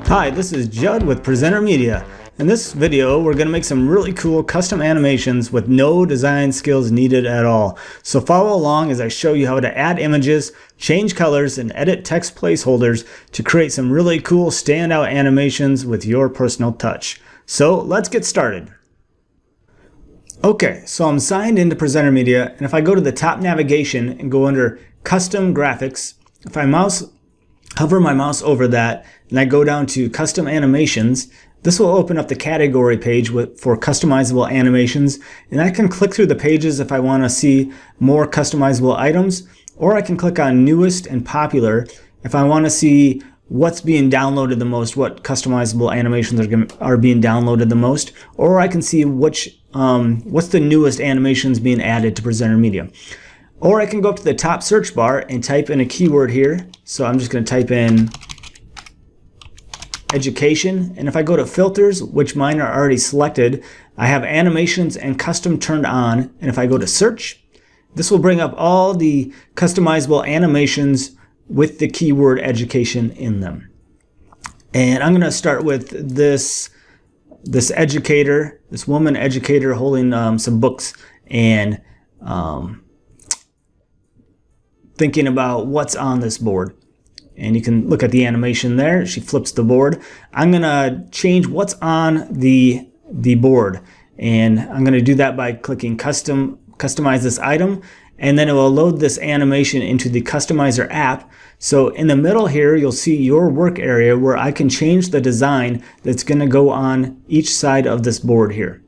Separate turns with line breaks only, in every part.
Hi, this is Judd with Presenter Media. In this video, we're going to make some really cool custom animations with no design skills needed at all. So follow along as I show you how to add images, change colors, and edit text placeholders to create some really cool standout animations with your personal touch. So let's get started. Okay, so I'm signed into Presenter Media, and if I go to the top navigation and go under Custom Graphics, if I hover my mouse over that and I go down to Custom Animations, this will open up the category page for customizable animations, and I can click through the pages if I want to see more customizable items, or I can click on Newest and Popular if I want to see what's being downloaded the most, what customizable animations are being downloaded the most, or I can see what's the newest animations being added to Presenter Media. Or I can go up to the top search bar and type in a keyword here. So I'm just going to type in education, and if I go to filters, which mine are already selected, I have animations and custom turned on, and if I go to search, this will bring up all the customizable animations with the keyword education in them. And I'm going to start with this educator, this woman educator holding some books and thinking about what's on this board. And you can look at the animation there. She flips the board. I'm going to change what's on the board. And I'm going to do that by clicking customize this item. And then it will load this animation into the Customizer app. So in the middle here, you'll see your work area where I can change the design that's going to go on each side of this board here.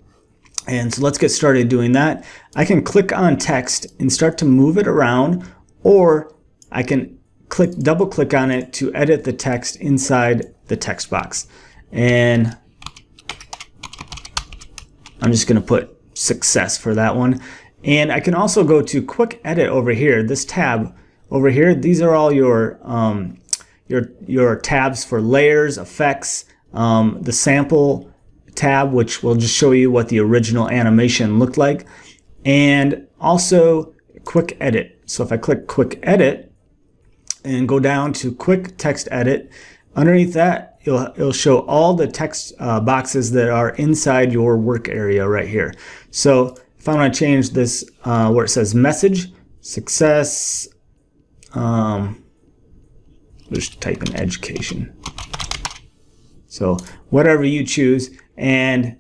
And so let's get started doing that. I can click on text and start to move it around, or I can double click on it to edit the text inside the text box. And I'm just going to put success for that one. And I can also go to quick edit over here, this tab over here. These are all your tabs for layers, effects, the sample tab, which will just show you what the original animation looked like, and also quick edit. So if I click quick edit and go down to quick text edit, underneath that it'll show all the text boxes that are inside your work area right here. So if I want to change this where it says message, success, just type in education. So whatever you choose, and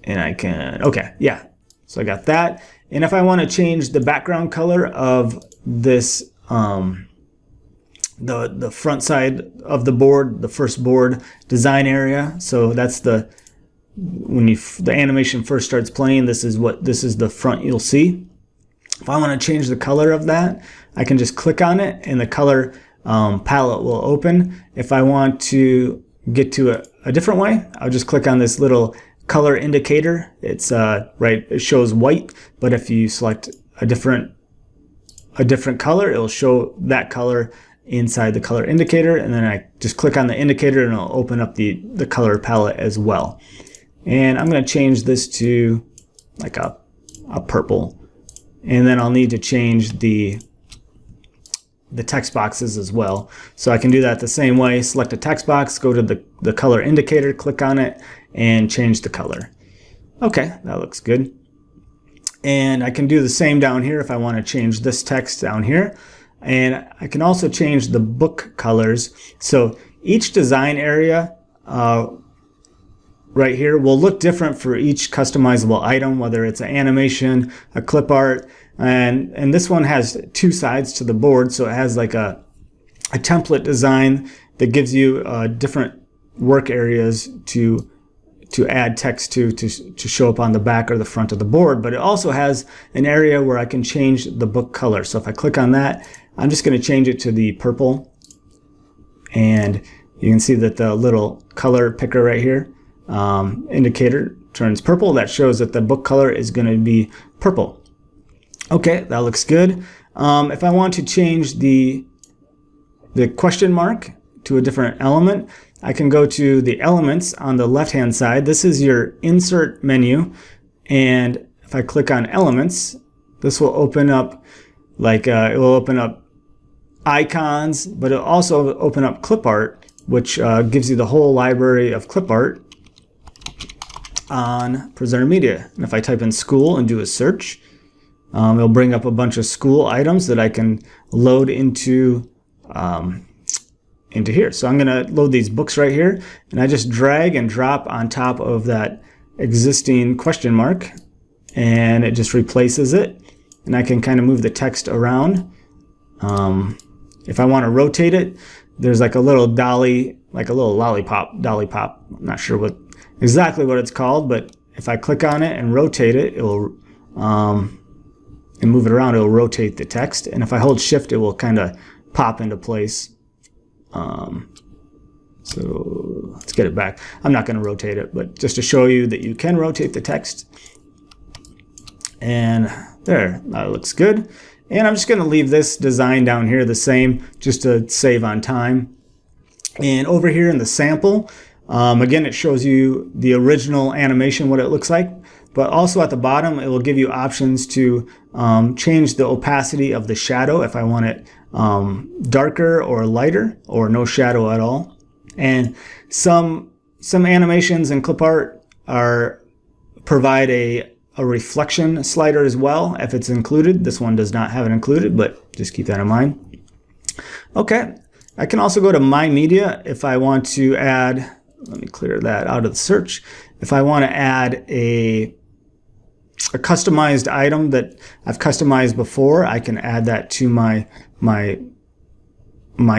I can, okay, yeah. So I got that. And if I want to change the background color of this, the front side of the board, the first board design area. So that's the animation first starts playing. This is the front you'll see. If I want to change the color of that, I can just click on it, and the color palette will open. If I want to get to a different way, I'll just click on this little color indicator. It's it shows white, but if you select a different color, it'll show that color inside the color indicator, and then I just click on the indicator and it'll open up the color palette as well. And I'm going to change this to like a purple, and then I'll need to change the text boxes as well. So I can do that the same way. Select a text box, go to the color indicator, click on it, and change the color. Okay, that looks good. And I can do the same down here if I want to change this text down here. And I can also change the book colors. So each design area right here will look different for each customizable item, whether it's an animation, a clip art, and this one has two sides to the board. So it has like a template design that gives you different work areas to add text to show up on the back or the front of the board, but it also has an area where I can change the book color. So if I click on that, I'm just going to change it to the purple, and you can see that the little color picker right here indicator turns purple. That shows that the book color is going to be purple. Okay, that looks good. If I want to change the question mark to a different element, I can go to the elements on the left hand side. This is your insert menu, and if I click on elements, this will open up it will open up icons, but it'll also open up clip art, which gives you the whole library of clip art on Presenter Media. And if I type in school and do a search, it'll bring up a bunch of school items that I can load into here. So I'm going to load these books right here, and I just drag and drop on top of that existing question mark, and it just replaces it. And I can kind of move the text around. If I want to rotate it, there's like a little dolly, like a little dolly pop. I'm not sure exactly what it's called, but if I click on it and rotate it, it will, and move it around, it will rotate the text. And if I hold shift, it will kind of pop into place. So let's get it back. I'm not going to rotate it, but just to show you that you can rotate the text. And there, that looks good. And I'm just going to leave this design down here the same, just to save on time. And over here in the sample, again, it shows you the original animation, what it looks like. But also at the bottom, it will give you options to change the opacity of the shadow if I want it darker or lighter, or no shadow at all. And some animations in clip art provide a reflection slider as well if it's included. This one does not have it included, but just keep that in mind. Okay, I can also go to My Media if I want to add, let me clear that out of the search. If I want to add a customized item that I've customized before, I can add that to my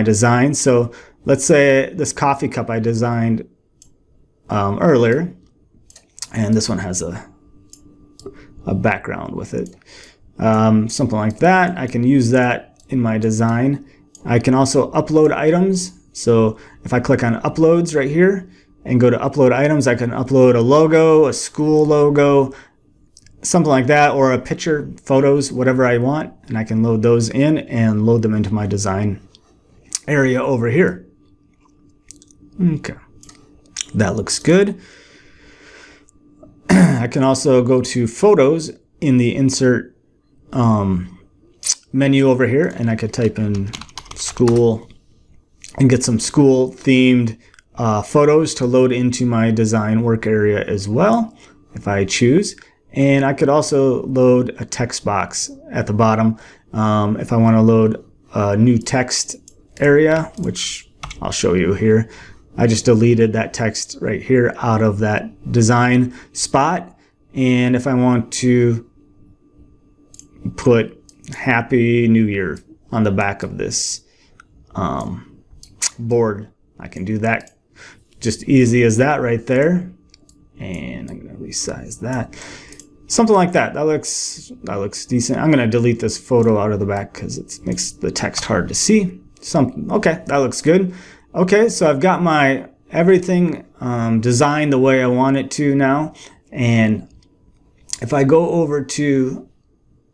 design. So let's say this coffee cup I designed earlier, and this one has a background with it. Something like that. I can use that in my design. I can also upload items. So if I click on uploads right here and go to upload items, I can upload a logo, a school logo, something like that, or a picture, photos, whatever I want, and I can load those in and load them into my design area over here. Okay, that looks good. I can also go to photos in the insert menu over here, and I could type in school and get some school themed photos to load into my design work area as well, if I choose. And I could also load a text box at the bottom if I want to load a new text area, which I'll show you here. I just deleted that text right here out of that design spot. And if I want to put Happy New Year on the back of this board, I can do that just easy as that right there. And I'm going to resize that. Something like that. That looks decent. I'm going to delete this photo out of the back because it makes the text hard to see. Okay, that looks good. Okay, so I've got my everything designed the way I want it to now. And if I go over to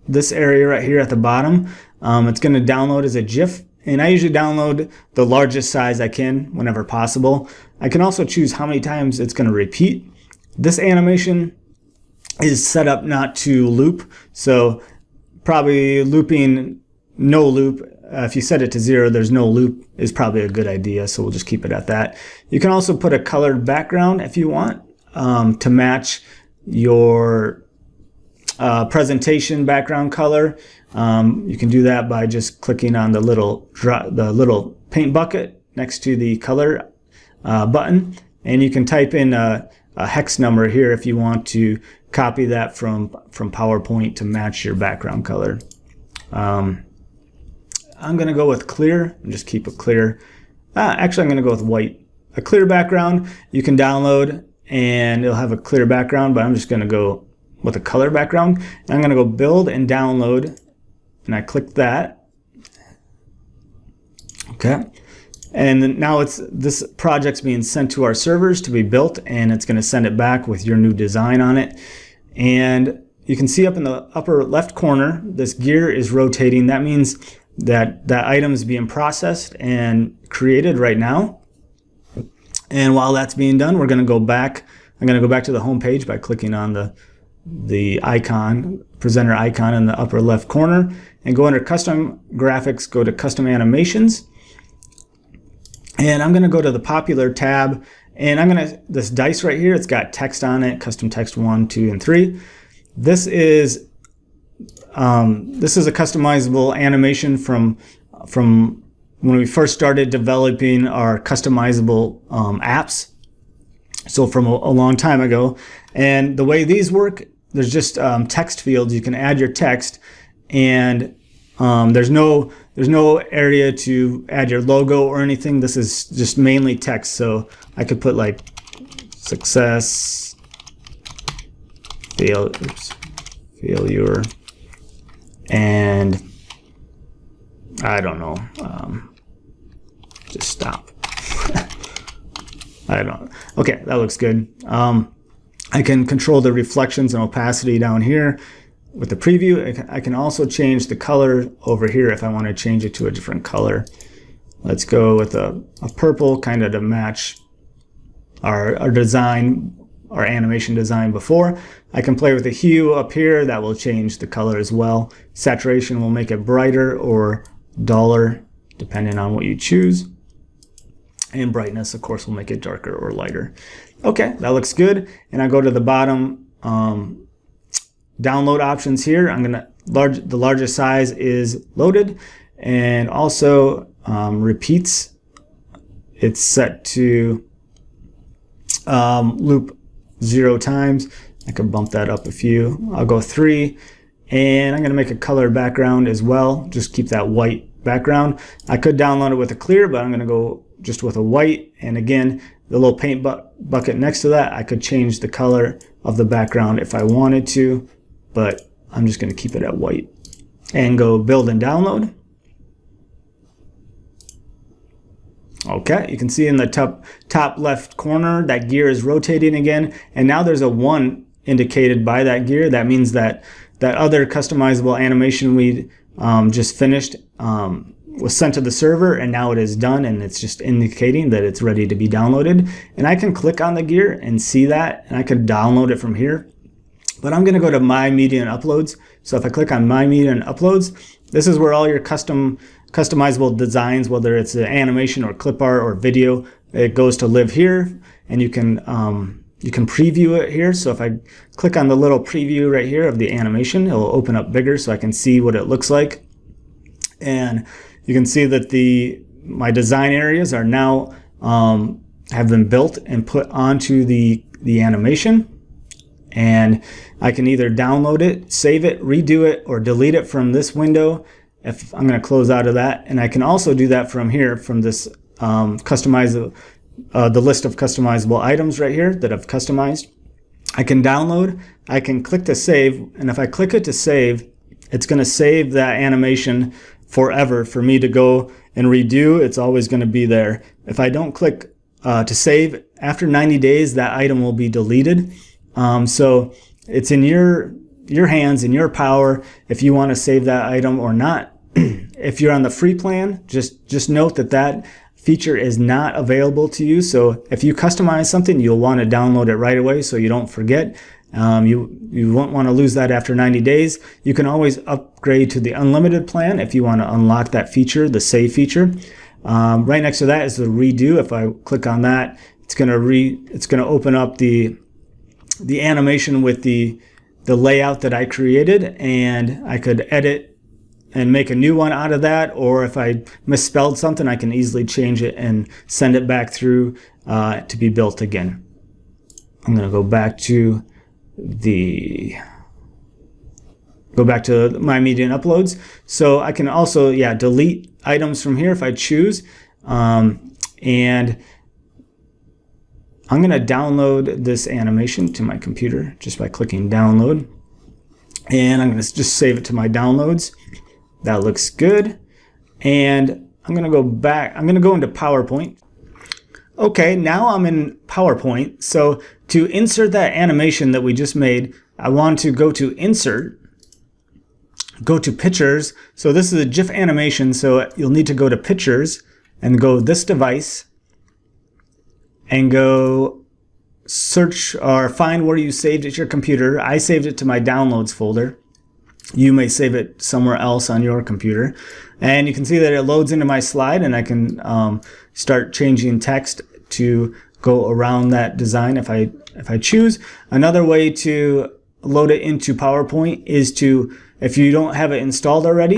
this area right here at the bottom, it's going to download as a GIF. And I usually download the largest size I can whenever possible. I can also choose how many times it's going to repeat. This animation is set up not to loop, so probably looping no loop. If you set it to 0, there's no loop is probably a good idea, so we'll just keep it at that. You can also put a colored background if you want to match your presentation background color. You can do that by just clicking on the little paint bucket next to the color button, and you can type in a hex number here if you want to copy that from PowerPoint to match your background color. I'm going to go with clear and just keep it clear. Actually, I'm going to go with white. A clear background you can download and it'll have a clear background, but I'm just going to go with a color background. And I'm going to go build and download, and I click that. Okay. And now this project's being sent to our servers to be built, and it's going to send it back with your new design on it. And you can see up in the upper left corner, this gear is rotating. That means that that item is being processed and created right now. And while that's being done, we're going to go back. I'm going to go back to the home page by clicking on the icon, presenter icon in the upper left corner. and go under custom graphics, go to custom animations. And I'm going to go to the popular tab, and I'm going to, this dice right here, it's got text on it, custom text 1, 2, and 3. This is a customizable animation from when we first started developing our customizable apps. So from a long time ago. And the way these work, there's just text fields. You can add your text, and there's no area to add your logo or anything. This is just mainly text. So I could put like success, failure, and I don't know, just stop. I don't. Okay, that looks good. I can control the reflections and opacity down here with the preview. I can also change the color over here if I want to change it to a different color. Let's go with a purple, kind of to match our design, our animation design before. I can play with the hue up here. That will change the color as well. Saturation will make it brighter or duller, depending on what you choose. And brightness, of course, will make it darker or lighter. Okay, that looks good. And I go to the bottom download options here. I'm gonna the largest size is loaded, and also repeats. It's set to loop 0 times. I could bump that up a few. I'll go 3, and I'm gonna make a color background as well. Just keep that white background. I could download it with a clear, but I'm gonna go just with a white. And again, the little paint bucket next to that, I could change the color of the background if I wanted to, but I'm just going to keep it at white. And go build and download. Okay, you can see in the top left corner that gear is rotating again, and now there's a 1 indicated by that gear. That means that that other customizable animation we just finished was sent to the server, and now it is done, and it's just indicating that it's ready to be downloaded. And I can click on the gear and see that, and I can download it from here. But I'm going to go to My Media and Uploads. So if I click on My Media and Uploads, this is where all your customizable designs, whether it's an animation or clip art or video, it goes to live here, and you can preview it here. So if I click on the little preview right here of the animation, it will open up bigger so I can see what it looks like. And you can see that my design areas are now have been built and put onto the animation. And I can either download it, save it, redo it, or delete it from this window. If I'm going to close out of that, and I can also do that from here, from this the list of customizable items right here that I've customized. I can download. I can click to save, and if I click it to save, it's going to save that animation forever for me to go and redo. It's always going to be there. If I don't click to save, after 90 days, that item will be deleted. So it's in your hands, in your power, if you want to save that item or not. If you're on the free plan, just note that feature is not available to you. So if you customize something, you'll want to download it right away so you don't forget. You won't want to lose that after 90 days. You can always upgrade to the unlimited plan if you want to unlock that feature, the save feature. Right next to that is the redo. If I click on that, it's going to open up the animation with the layout that I created, and I could edit and make a new one out of that, or if I misspelled something, I can easily change it and send it back through to be built again. I'm going to go back to My Media and Uploads. So I can also, delete items from here if I choose. And I'm going to download this animation to my computer just by clicking download. And I'm going to just save it to my downloads. That looks good. And I'm going to go back. I'm going to go into PowerPoint. Okay, now I'm in PowerPoint. So to insert that animation that we just made, I want to go to Insert, go to Pictures. So this is a GIF animation, so you'll need to go to Pictures and go This Device and go search or find where you saved it to your computer. I saved it to my Downloads folder. You may save it somewhere else on your computer. And you can see that it loads into my slide, and I can start changing text to go around that design if I choose. Another way to load it into PowerPoint is to, if you don't have it installed already,